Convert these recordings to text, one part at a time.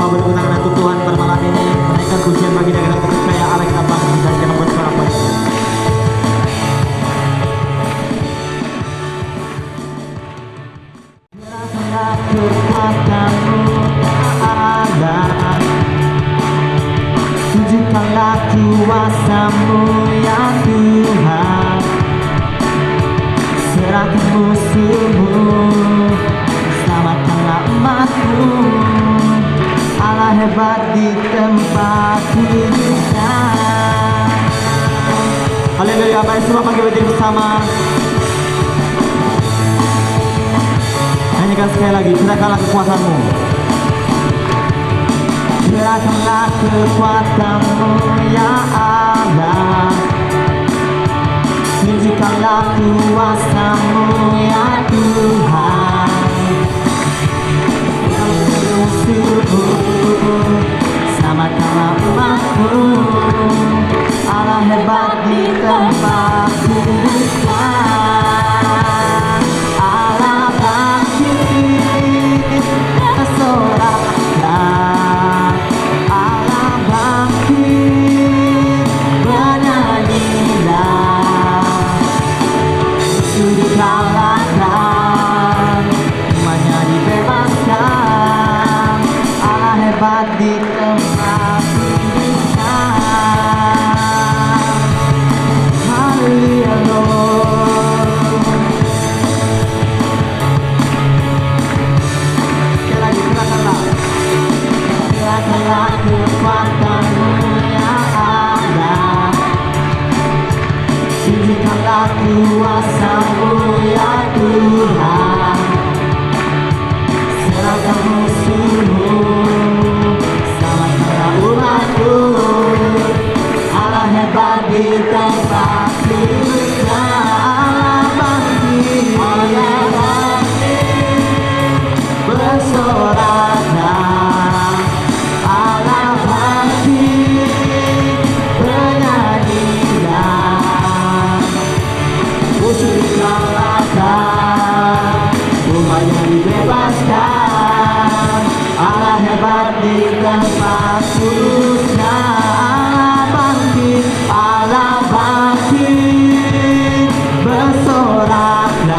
semua bertepuk tangan untuk Tuhan pada malam ini. Menaikkan pujian bagi dia karena kepercayaan Allah kita bangkit dan kita buat seorang baik. Serahkanlah kekuatanmu Allah, tunjukkanlah kuasa-Mu ya Tuhan. Serahkan musuhmu, selamatkanlah umat-Mu. Allah hebat di tempat kudus-Nya. Haleluya, mari semua panggil berdiri bersama. Nyanyikan sekali lagi, serahkanlah kekuatan-Mu. Serahkanlah kekuatan-Mu ya Allah, tunjukkanlah kuasa-Mu ya Tuhan. Musuhmu, selamatkanlah umat-Mu. Allah hebat di tempat kudus-Nya. Allah bangkit, bersoraklah. Allah bangkit, bernyanyilah. Musuh dikalahkan, umatnya dibebaskan. Allah hebat di tempat kudus-Nya. Haleluya Lord. Sekali lagi, serahkanlah kekuatan-Mu ya Allah, tunjukkanlah kuasa-Mu ya Tuhan. Serahkan musuhmu, selamatkanlah umat-Mu. Allah hebat di tempat kudus-Nya. Allah bangkit, Allah bangkit, bersoraklah. Allah bangkit, bernyanyilah. Musuh dikalahkan, umatnya dibebaskan. Allah hebat di tempat kudus-Nya. Allah bangkit, bersoraklah.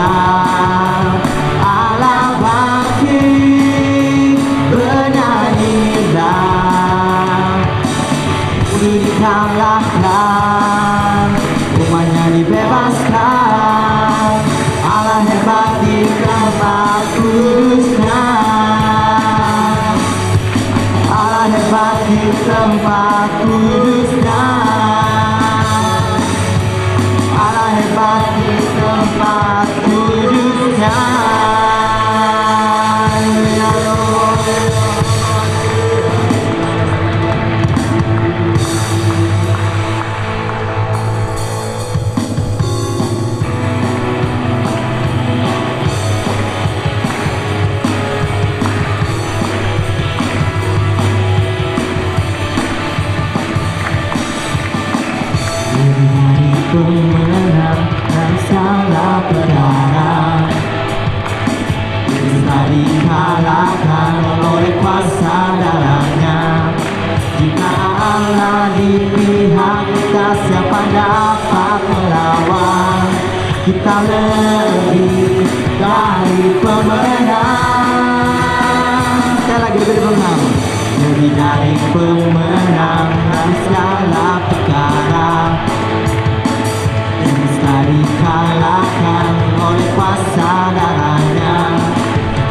Allah bangkit, bernyanyilah. Musuh dikalahkan, umatnya dibebaskan. Allah hebat di tempat kudus-Nya. Allah hebat di tempat kudus-Nya. Allah hebat di tempat kudus-Nya. Ya Lord. Pemenang dan salah perkara, bisa dikalahkan oleh kuasa darahnya. Jika Allah di pihak kita, siapa dapat melawan? Kita lebih dari pemenang. Sekali lagi, lebih dari pemenang. Lebih dari pemenang dan segala perkara, bisa dikalahkan oleh kuasa darahnya.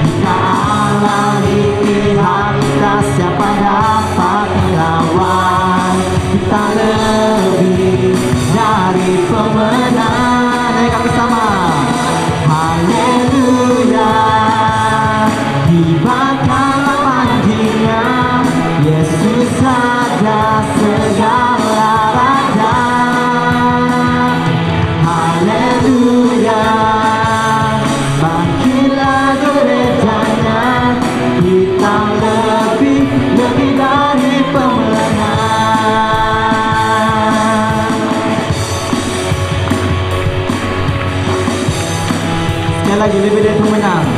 Jika Allah di pihak kita, siapa dapat melawan? Kita lebih dari pemenang. Naikkan bersama. Haleluya, dibakarlah panjinya, Yesus saja segala raja. Haleluya, bangkitlah gerejanya. Kita lebih dari pemenang. Sekali lagi, lebih dari pemenang.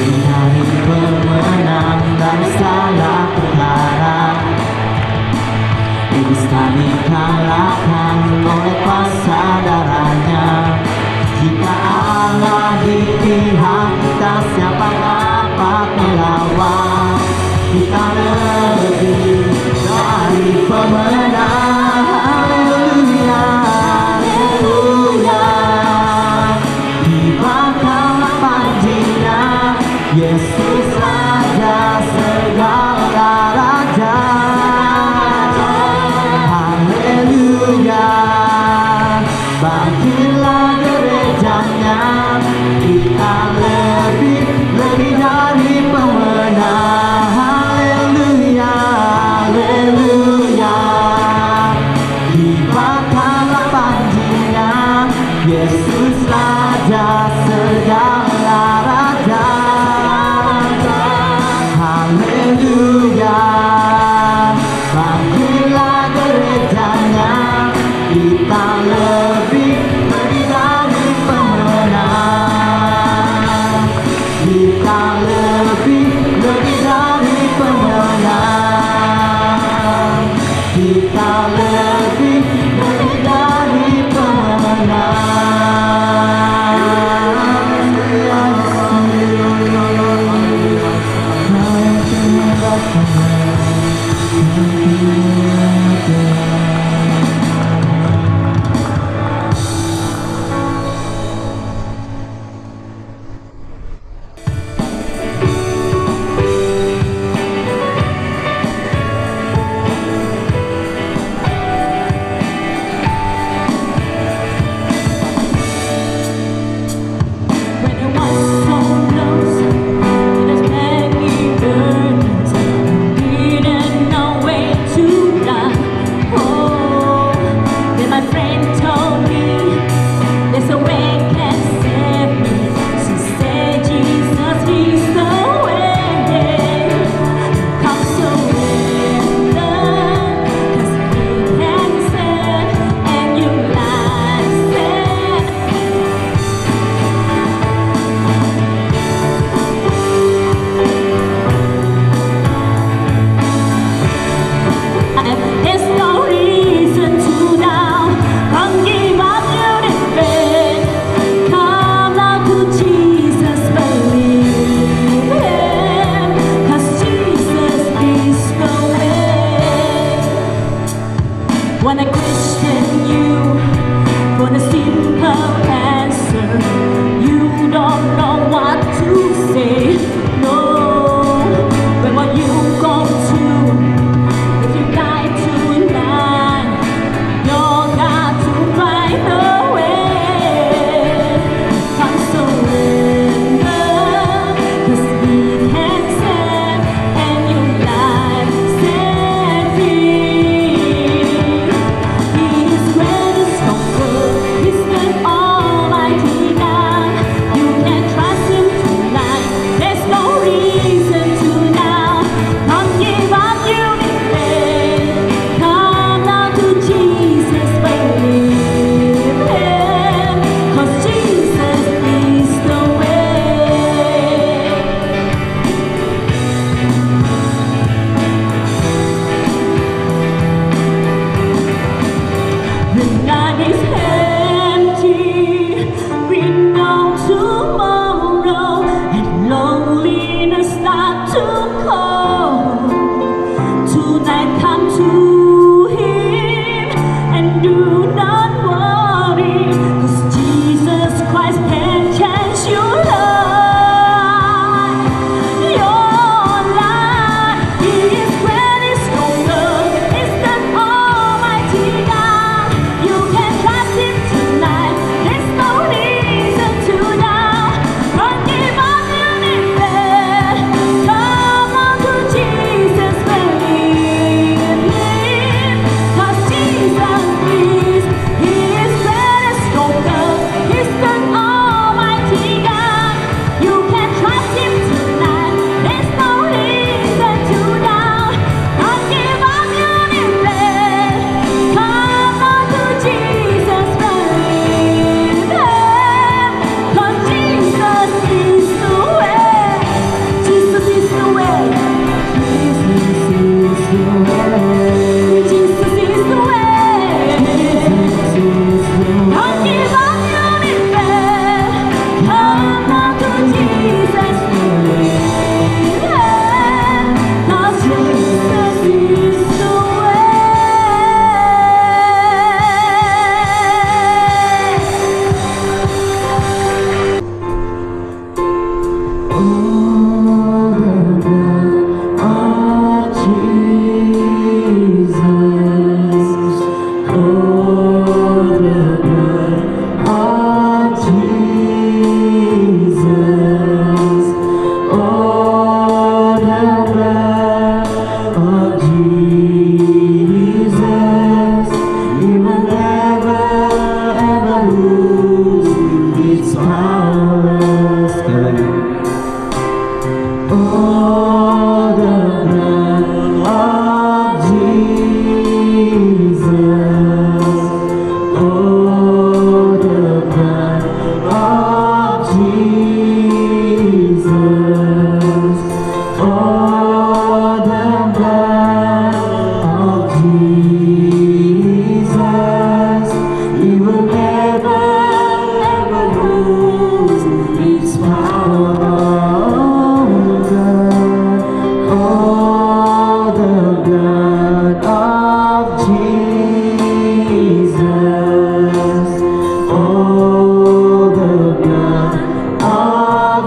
lebih dari pemenang dan segala perkara. Iblis tak dikalahkan oleh kuasa darahnya. Jika Allah di pihak kita, siapa dapat melawan? Kita lebih dari pemenang. Haleluya, haleluya. Dibakar panjinya Yesus Raja segala raja. Haleluya, bangkitlah gerejanya. Kita lebih dari pemenang. Haleluya, haleluya. Dibakarlah panjinya Yesus Raja segala raja.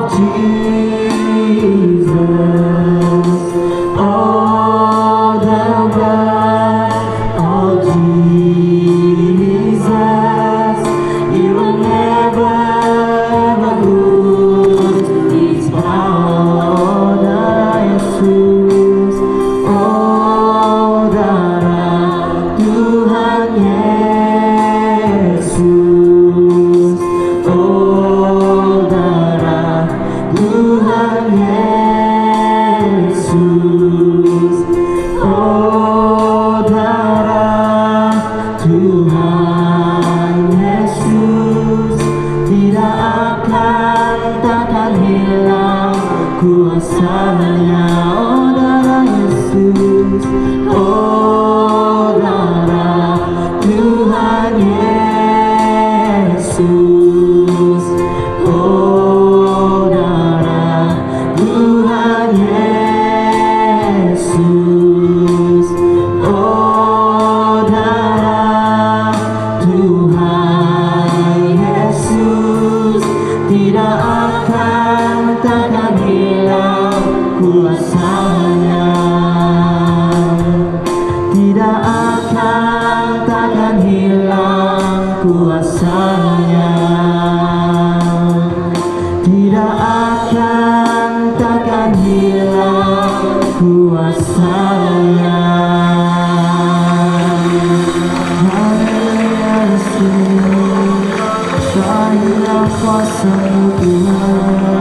Jesus, oh the blood of Jesus, you will never ever lose its power. Yesus, oh darah Tuhan Yesus, oh darah Tuhan Yesus, oh darah Tuhan Yesus, tidak akan takkan hilang kuasanya. Oh darah Yesus, oh darah Tuhan Yesus, oh darah Tuhan Yesus, oh darah Tuhan Yesus, tidak akan takkan hilang kuasanya, tidak akan takkan hilang kuasanya, tidak akan takkan hilang kuasanya. Haleluya Yesus, Tuhan kuasa Tuhan.